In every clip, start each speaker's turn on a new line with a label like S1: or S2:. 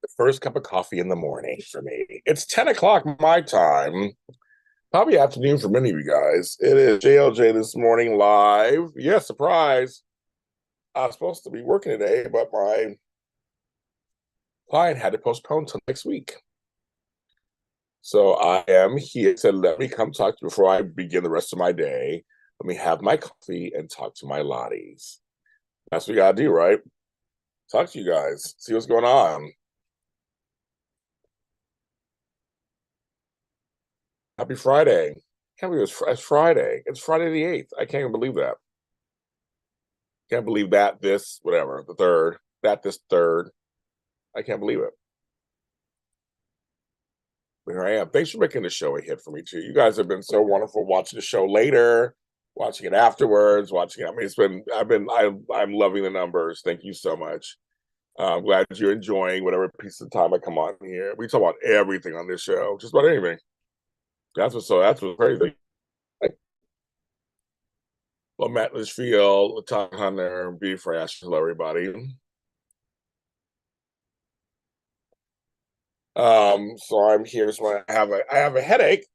S1: The first cup of coffee in the morning for me. It's 10 o'clock my time. Probably afternoon for many of you guys. It is JLJ this morning live. Yeah, surprise. I was supposed to be working today, but my client had to postpone till next week. So I am here. Said, let me come talk to you before I begin the rest of my day. Let me have my coffee and talk to my lotties. That's what we gotta do, right? Talk to you guys. See what's going on. Happy Friday. Can't believe it's Friday. It's Friday the 8th. I can't even believe that. Can't believe that this, whatever, the third, that this third. I can't believe it. But here I am. Thanks for making the show a hit for me too. You guys have been so wonderful watching the show later, watching it afterwards, watching it. I mean, I'm loving the numbers. Thank you so much. I'm glad you're enjoying whatever piece of time I come on here. We talk about everything on this show, just about anything. That's what's crazy. Well, Matt Litchfield, Tom Hunter, B Fresh. Hello, everybody. So I'm here. So I have a headache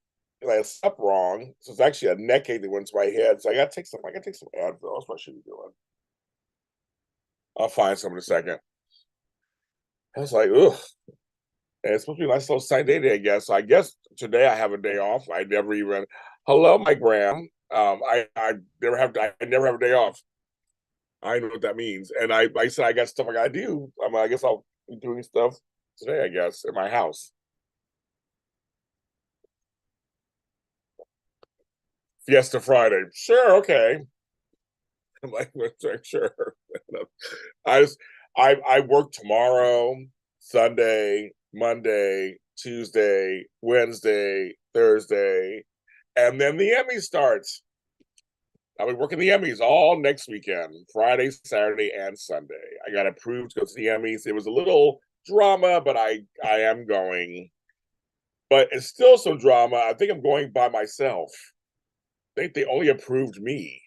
S1: and I slept wrong. So it's actually a neck ache that went to my head. So I gotta take some Advil. That's what I should be doing. I'll find some in a second. I was like, ugh. And it's supposed to be a nice little sunny day, I guess. So I guess today I have a day off. I never even hello, Mike Graham. I never have a day off. I know what that means. And I said I got stuff I gotta do. I guess I'll be doing stuff today, I guess, in my house. Fiesta Friday. Sure, okay. I'm like, sure. I just I work tomorrow, Sunday, Monday, Tuesday, Wednesday, Thursday, and then the Emmys starts. I'll be working the Emmys all next weekend, Friday, Saturday, and Sunday. I got approved to go to the Emmys. It was a little drama, but I am going. But it's still some drama. I think I'm going by myself. I think they only approved me.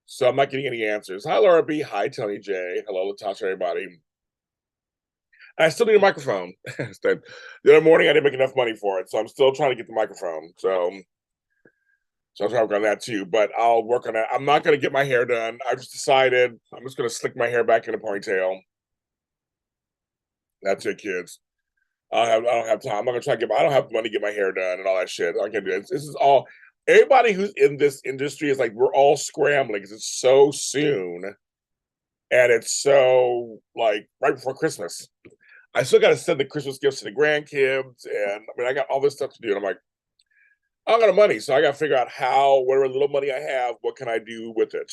S1: So I'm not getting any answers. Hi, Laura B. Hi, Tony J. Hello, Latasha, everybody. I still need a microphone. The other morning, I didn't make enough money for it, so I'm still trying to get the microphone. So I'm trying to work on that too. But I'll work on that. I'm not going to get my hair done. I just decided I'm just going to slick my hair back in a ponytail. That's it, kids. I don't have time. I'm not going to try to get. I don't have money to get my hair done and all that shit. I can do it. This is all. Everybody who's in this industry is like we're all scrambling because it's so soon, and it's so like right before Christmas. I still got to send the Christmas gifts to the grandkids, and I mean, I got all this stuff to do. And I'm like, I don't got no money, so I got to figure out how, whatever little money I have, what can I do with it?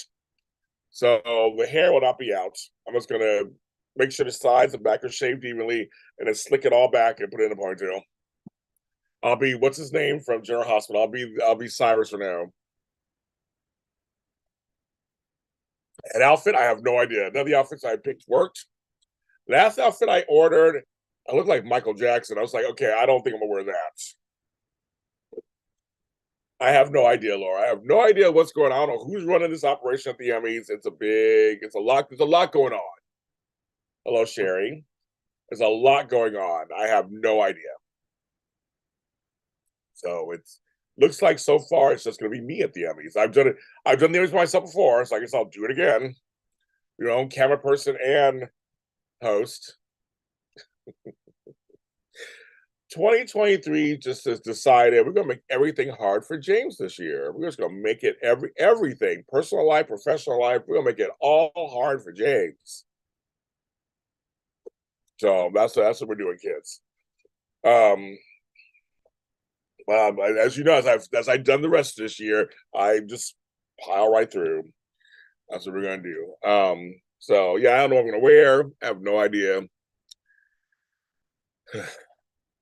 S1: So the hair will not be out. I'm just gonna make sure the sides and back are shaved evenly, and then slick it all back and put it in a ponytail. I'll be what's his name from General Hospital. I'll be Cyrus for now. An outfit, I have no idea. None of the outfits I picked worked. Last outfit I ordered, I looked like Michael Jackson. I was like, okay, I don't think I'm gonna wear that. I have no idea, Laura. I have no idea what's going on. I don't know who's running this operation at the Emmys. There's a lot going on. Hello, Sherry. There's a lot going on. I have no idea. So it's looks like so far it's just gonna be me at the Emmys. I've done the Emmys myself before, so I guess I'll do it again. You know, camera person and host. 2023 just has decided we're gonna make everything hard for James this year. We're just gonna make it everything, personal life, professional life, we're gonna make it all hard for James. So that's what we're doing, kids. Um as you know, as I've done the rest of this year, I just pile right through. That's what we're gonna do. So yeah, I don't know what I'm gonna wear. I have no idea.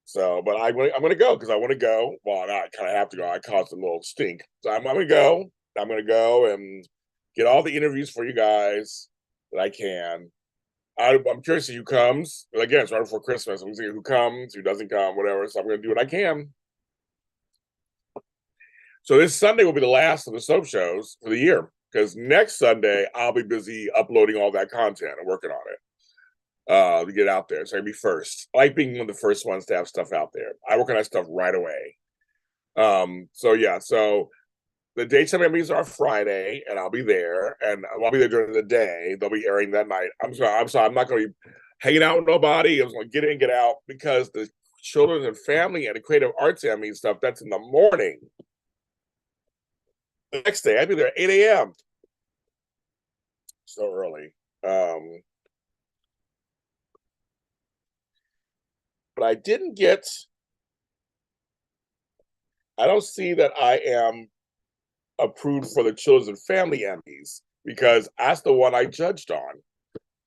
S1: So, but I'm gonna go because I want to go. Well, I kind of have to go. I caused a little stink, so I'm gonna go. I'm gonna go and get all the interviews for you guys that I can. I'm curious to see who comes. But again, it's right before Christmas. I'm seeing who comes, who doesn't come, whatever. So I'm gonna do what I can. So this Sunday will be the last of the soap shows for the year because next Sunday I'll be busy uploading all that content and working on it. to get out there. So I'd be first. I like being one of the first ones to have stuff out there. I work on that stuff right away. So yeah, so the daytime Emmys are Friday, and I'll be there, and I'll be there during the day. They'll be airing that night. I'm not going to be hanging out with nobody. I'm going to get in, get out, because the children and family and the creative arts Emmy stuff, that's in the morning. The next day, I'd be there at 8 a.m. So early. But I don't see that I am approved for the Children's and Family Emmys, because that's the one I judged on.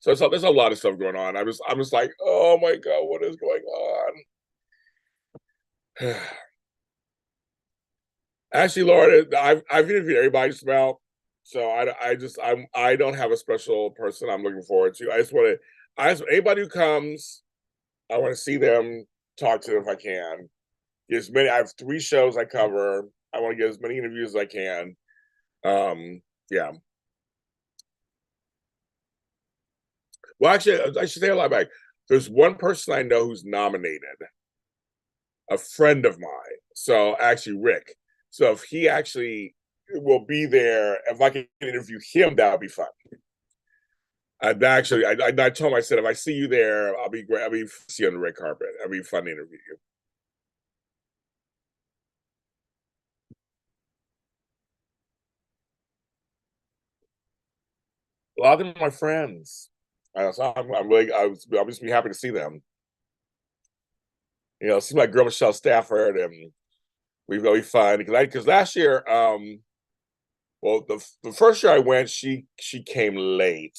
S1: So there's a lot of stuff going on. I'm just like, oh my God, what is going on? Actually, Laura, I've interviewed everybody just about, so I don't have a special person I'm looking forward to. Anybody who comes, I want to see them, talk to them if I can. I have 3 shows I cover. I want to get as many interviews as I can. Yeah. Well, actually, I should say a lot back. There's one person I know who's nominated, a friend of mine. So actually, Rick. So if he actually will be there, if I can interview him, that would be fun. I told him, I said, if I see you there, I'll be great. I'll be see you on the red carpet. It'll be fun to interview you. A lot of them are my friends. I'll just be happy to see them. See my girl Michelle Stafford, and we've really fun because last year, well, the first year I went, she came late,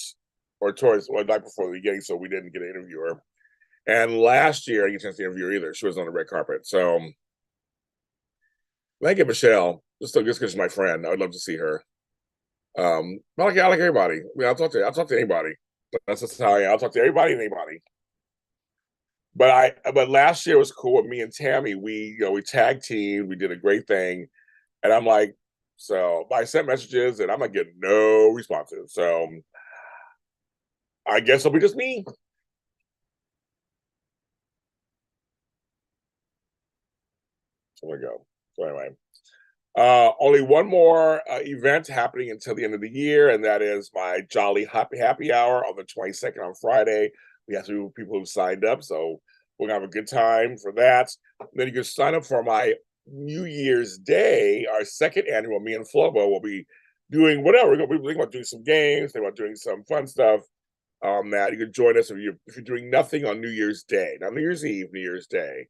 S1: or towards the night before the beginning, so we didn't get to interview her. And last year, I didn't get a chance to interview her either. She was on the red carpet. So thank you, Michelle. Just because she's my friend, I would love to see her. I like everybody. I mean, I'll talk to anybody. That's just how I am. I'll talk to everybody and anybody. But last year was cool with me and Tammy. We tag teamed. We did a great thing, and I'm like, so I sent messages and I'm not getting no responses. So I guess it'll be just me. So there we go. So anyway, only one more event happening until the end of the year, and that is my Jolly Happy Hour on the 22nd on Friday. We have some people who signed up, so we're gonna have a good time for that. And then you can sign up for my New Year's Day, our second annual. Me and Flobo will be doing whatever. We're gonna be thinking about doing some games, thinking about doing some fun stuff. That you can join us if you're doing nothing on New Year's Day, not New Year's Eve, New Year's Day.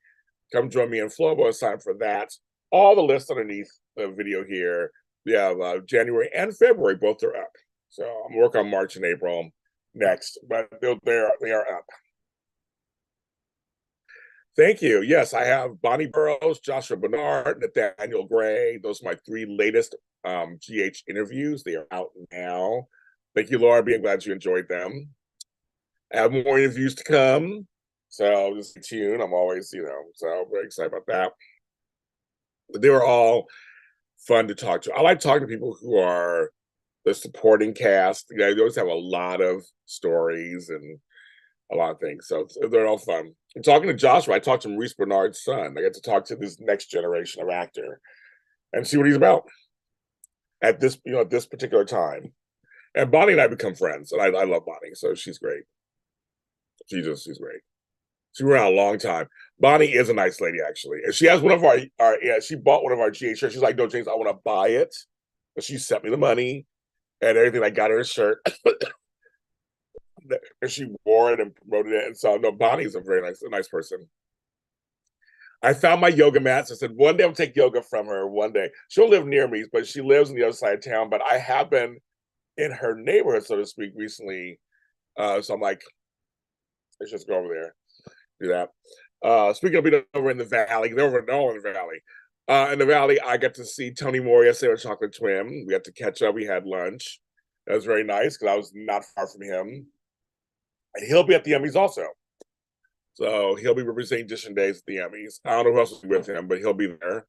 S1: Come join me and Flobo and sign up for that. All the lists underneath the video here. We have January and February, both are up. So I'm working on March and April next, but they are up. Thank you. Yes, I have Bonnie Burrows, Joshua Bernard, Nathaniel Gray. Those are my 3 latest GH interviews. They are out now. Thank you, Laura. Being glad you enjoyed them. I have more interviews to come. So just stay tuned. I'm always, so very excited about that. But they were all fun to talk to. I like talking to people who are the supporting cast. They always have a lot of stories and a lot of things. So they're all fun. I'm talking to Joshua. I talked to Maurice Bernard's son. I get to talk to this next generation of actor and see what he's about at this particular time. And Bonnie and I become friends, and I love Bonnie, so she's great. She's great. She's been around a long time. Bonnie is a nice lady, actually. And she has one of she bought one of our GH shirts. She's like, no, James, I want to buy it. But she sent me the money and everything. I got her a shirt. And she wore it and promoted it. And so, no, Bonnie's a nice person. I found my yoga mats. I said, one day I'll take yoga from her one day. She'll live near me, but she lives on the other side of town. But I have been in her neighborhood, so to speak, recently. So I'm like, let's just go over there, do that. Speaking of being over in the valley, they're over in the valley. In the valley, I got to see Tony Moore yesterday with Chocolate Twin. We got to catch up. We had lunch. That was very nice because I was not far from him. And he'll be at the Emmys also. So he'll be representing Edition Days at the Emmys. I don't know who else will be with him, but he'll be there.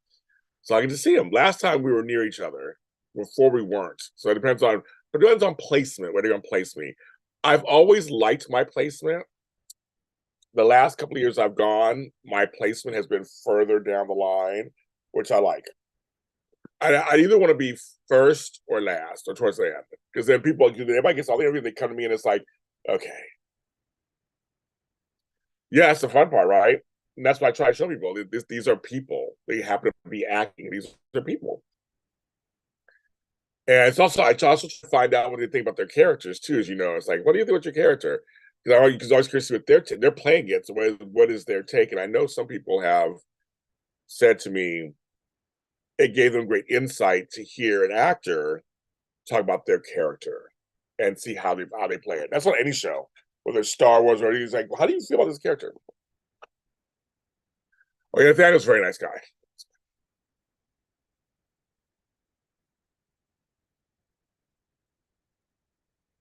S1: So I get to see him. Last time we were near each other. Before we weren't. So it depends on placement, where they're going to place me. I've always liked my placement. the last couple of years I've gone, my placement has been further down the line, which I like. I either want to be first or last or towards the end, because then everybody gets all the interviews, they come to me and it's like, okay, yeah, that's the fun part, right? And that's why I try to show people these are people. They happen to be acting. These are people. And it's also I also find out what they think about their characters too. As you know, it's like, what do you think about your character? Because I always curious what they're playing it. So what is their take? And I know some people have said to me it gave them great insight to hear an actor talk about their character and see how they play it. That's on any show, whether it's Star Wars or anything. Like, well, how do you feel about this character? Oh yeah, Nathaniel's a very nice guy.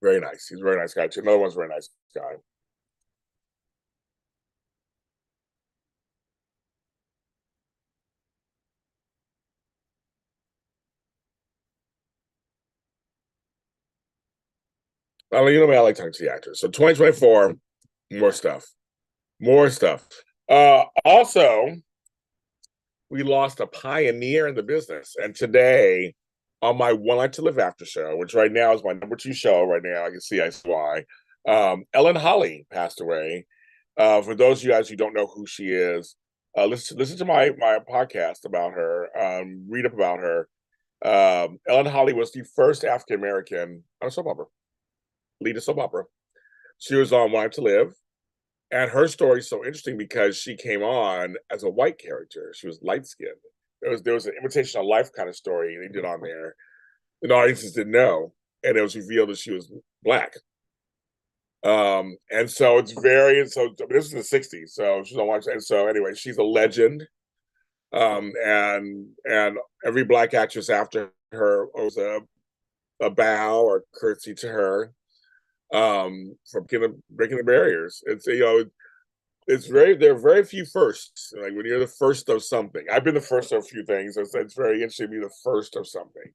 S1: Very nice. He's a very nice guy too. Another one's a very nice guy. I mean, you know me, I like talking to the actors. So 2024, more stuff. More stuff. Also, we lost a pioneer in the business. And today, on my One Life to Live after show, which right now is my number two show right now, I can see I see why. Ellen Holly passed away. For those of you guys who don't know who she is, listen to my podcast about her. Read up about her. Ellen Holly was the first African American on a soap opera, lead a soap opera. She was on One Life to Live. And her story is so interesting because she came on as a white character. She was light skinned. There was an imitation of life kind of story they did on there. And the audiences didn't know. And it was revealed that she was black. And so it's very so I mean, this is the 60s, so she's on watch. And so anyway, she's a legend. And every black actress after her owes a bow or curtsy to her for breaking the barriers. It's it's very there are very few firsts. Like when you're the first of something. I've been the first of a few things. It's very interesting to be the first of something.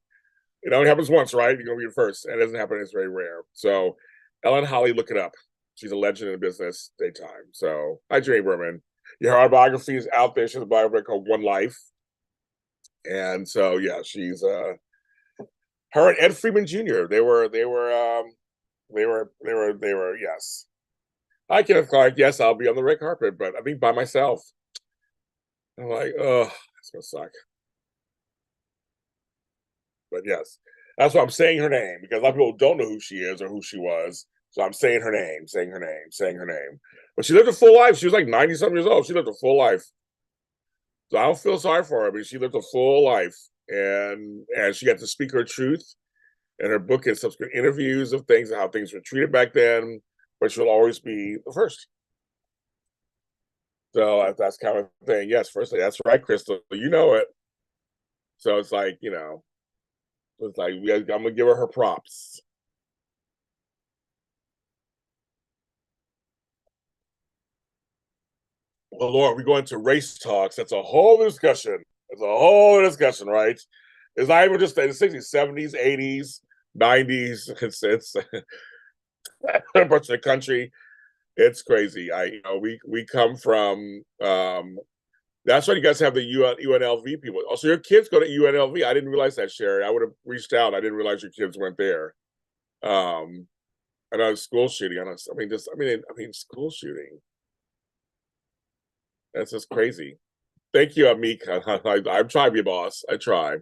S1: It only happens once, right? You're gonna be the first. And it doesn't happen, it's very rare. So Ellen Holly, look it up. She's a legend in the business, daytime. So hi Jay Berman. Your autobiography is out there. She has a biography called One Life. And so yeah, she's her and Ed Freeman Jr. They were yes. I Kenneth Clark, yes, I'll be on the red carpet, but I think by myself. I'm like, oh, that's gonna suck. But yes, that's why I'm saying her name because a lot of people don't know who she is or who she was. So I'm saying her name, saying her name, saying her name. But she lived a full life. She was like 90 something years old. She lived a full life. So I don't feel sorry for her, but she lived a full life and she got to speak her truth in her book and subsequent interviews of things and how things were treated back then. But she'll always be the first. So that's kind of thing. Yes, firstly, that's right, Crystal. You know it. So it's like, it's like I'm gonna give her props. Well, Lord, we go into race talks. That's a whole discussion. It's a whole discussion, right? It's not even just in the 60s, 70s, 80s, 90s. It's a bunch of the country. It's crazy. We come from that's why you guys have the UNLV people. Also, your kids go to UNLV. I didn't realize that, Sherry. I would have reached out. I didn't realize your kids went there. Um, I know school shooting. I mean, school shooting. That's just crazy. Thank you, Amika. I'm trying to be a boss. I try.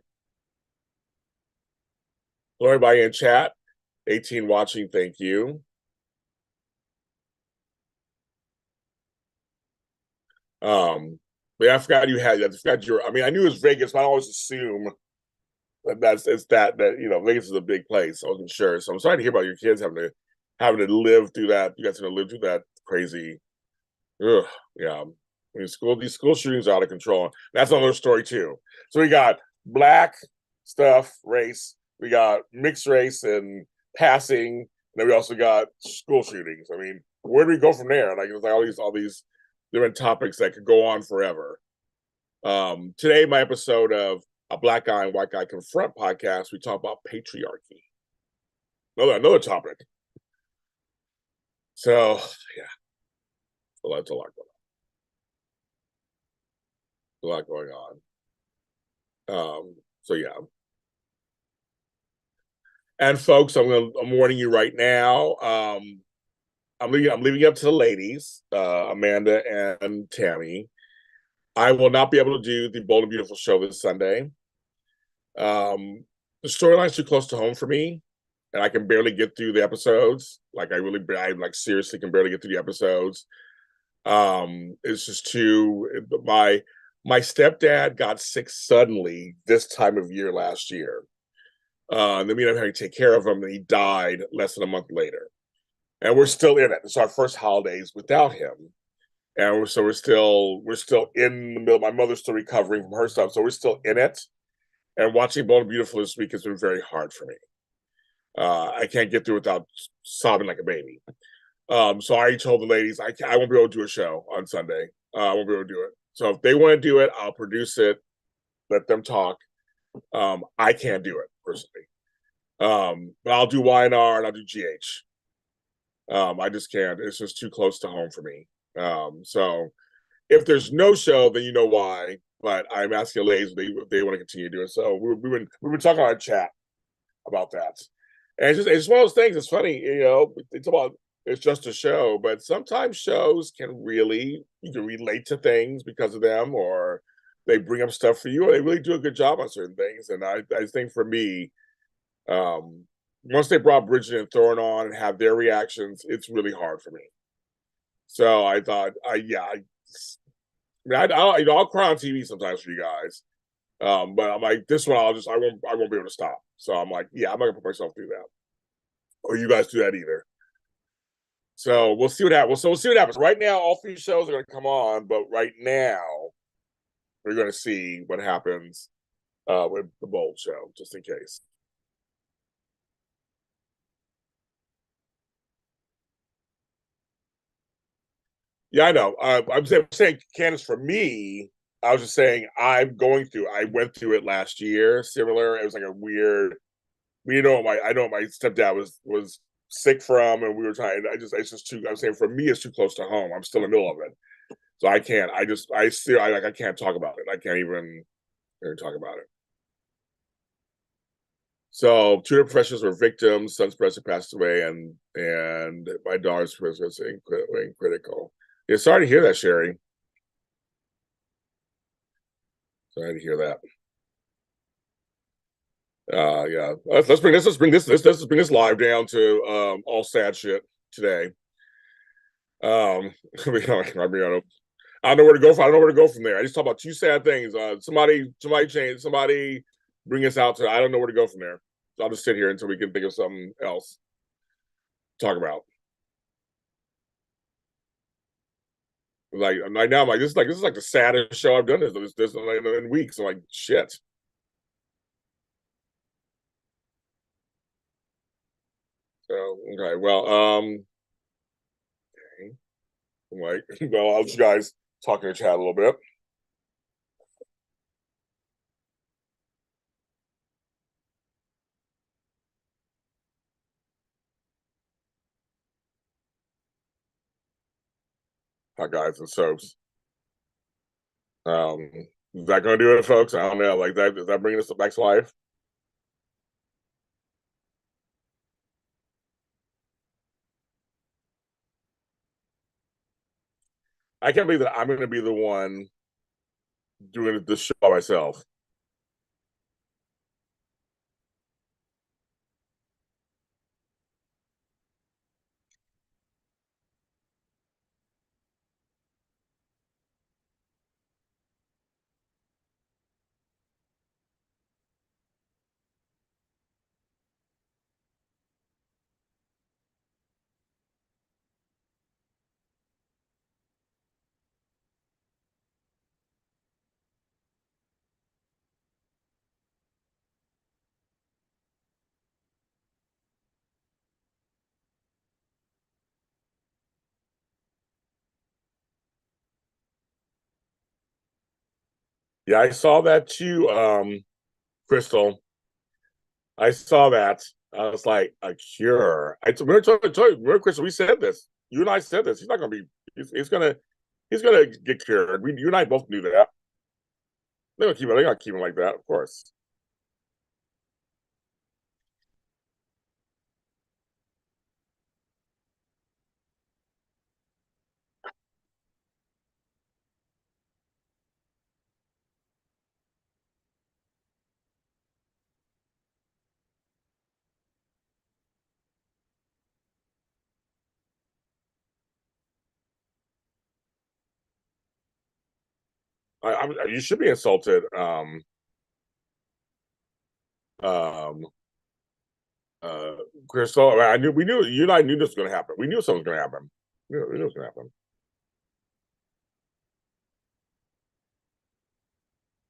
S1: Hello, everybody in chat. 18 watching. Thank you. But yeah, I forgot you had. I forgot your. I mean, I knew it was Vegas, but I always assume that's it's that Vegas is a big place. I wasn't sure, so I'm sorry to hear about your kids having to live through that. You guys have to live through that crazy. Ugh, yeah. I mean, these school shootings are out of control. That's another story too. So we got black stuff, race. We got mixed race and passing. And then we also got school shootings. I mean, where do we go from there? Like it's like all these different topics that could go on forever. Today, my episode of a Black Guy and White Guy Confront podcast, we talk about patriarchy. Another topic. So, yeah. Well, that's a lot going on. So yeah. And folks, I'm warning you right now. I'm leaving it up to the ladies, Amanda and Tammy. I will not be able to do the Bold and Beautiful show this Sunday. The storyline's too close to home for me, and I can barely get through the episodes. I like seriously can barely get through the episodes. It's just too my stepdad got sick suddenly this time of year last year. And then we ended up having to take care of him, and he died less than a month later. And we're still in it. It's our first holidays without him, and we're still in the middle. My mother's still recovering from her stuff, so we're still in it. And watching Bold and Beautiful this week has been very hard for me. I can't get through without sobbing like a baby. So I already told the ladies I won't be able to do a show on Sunday. I won't be able to do it. So if they want to do it, I'll produce it. Let them talk. I can't do it personally. But I'll do YNR and I'll do GH. I just can't. It's just too close to home for me. So if there's no show, then you know why. But I'm asking the ladies if they want to continue doing so. We've been talking on our chat about that, and it's just one of those things. It's funny, it's just a show, but sometimes shows you can relate to things because of them, or they bring up stuff for you, or they really do a good job on certain things. And I think for me, once they brought Bridget and Thorne on and have their reactions, it's really hard for me. So I thought, I'll cry on TV sometimes for you guys. But I'm like, this one, I won't be able to stop. So I'm like, yeah, I'm not gonna put myself through that, or you guys do that either. So we'll see what happens. So we'll see what happens. Right now, all three shows are gonna come on, but right now we're gonna see what happens with the Bold show, just in case. Yeah, I know. I'm saying, Candace, for me, I was just saying I went through it last year, similar. It was like a weird, I know my stepdad was sick from, and we were trying, it's just too, I'm saying for me, it's too close to home. I'm still in the middle of it. So I can't, I can't talk about it. I can't even talk about it. So two of the professionals were victims. Son's brother passed away, and my daughter's was critical. Yeah, sorry to hear that, Sherry. Sorry to hear that. Yeah. Let's bring this live down to all sad shit today. I mean, I don't know where to go from. I don't know where to go from there. I just talk about two sad things. Somebody bring us out to. I don't know where to go from there. So I'll just sit here until we can think of something else to talk about. Like now, I'm like this is like the saddest show I've done this in weeks. I'm like shit. So okay, well, okay. I'm like, well, I'll let you guys talk in the chat a little bit. Hot guys and soaps. Um, is that going to do it, folks? I don't know. Like that, is that bringing us back to life? I can't believe that I'm going to be the one doing this show myself. Yeah, I saw that too, Crystal. I saw that. I was like, a cure. Remember, Crystal, we said this. You and I said this. He's not going to be He's gonna get cured. You and I both knew that. They're gonna keep him like that, of course. You should be insulted. Um, uh, Crystal. I knew we knew you and I knew this was gonna happen. We knew something was gonna happen. We knew it was gonna happen.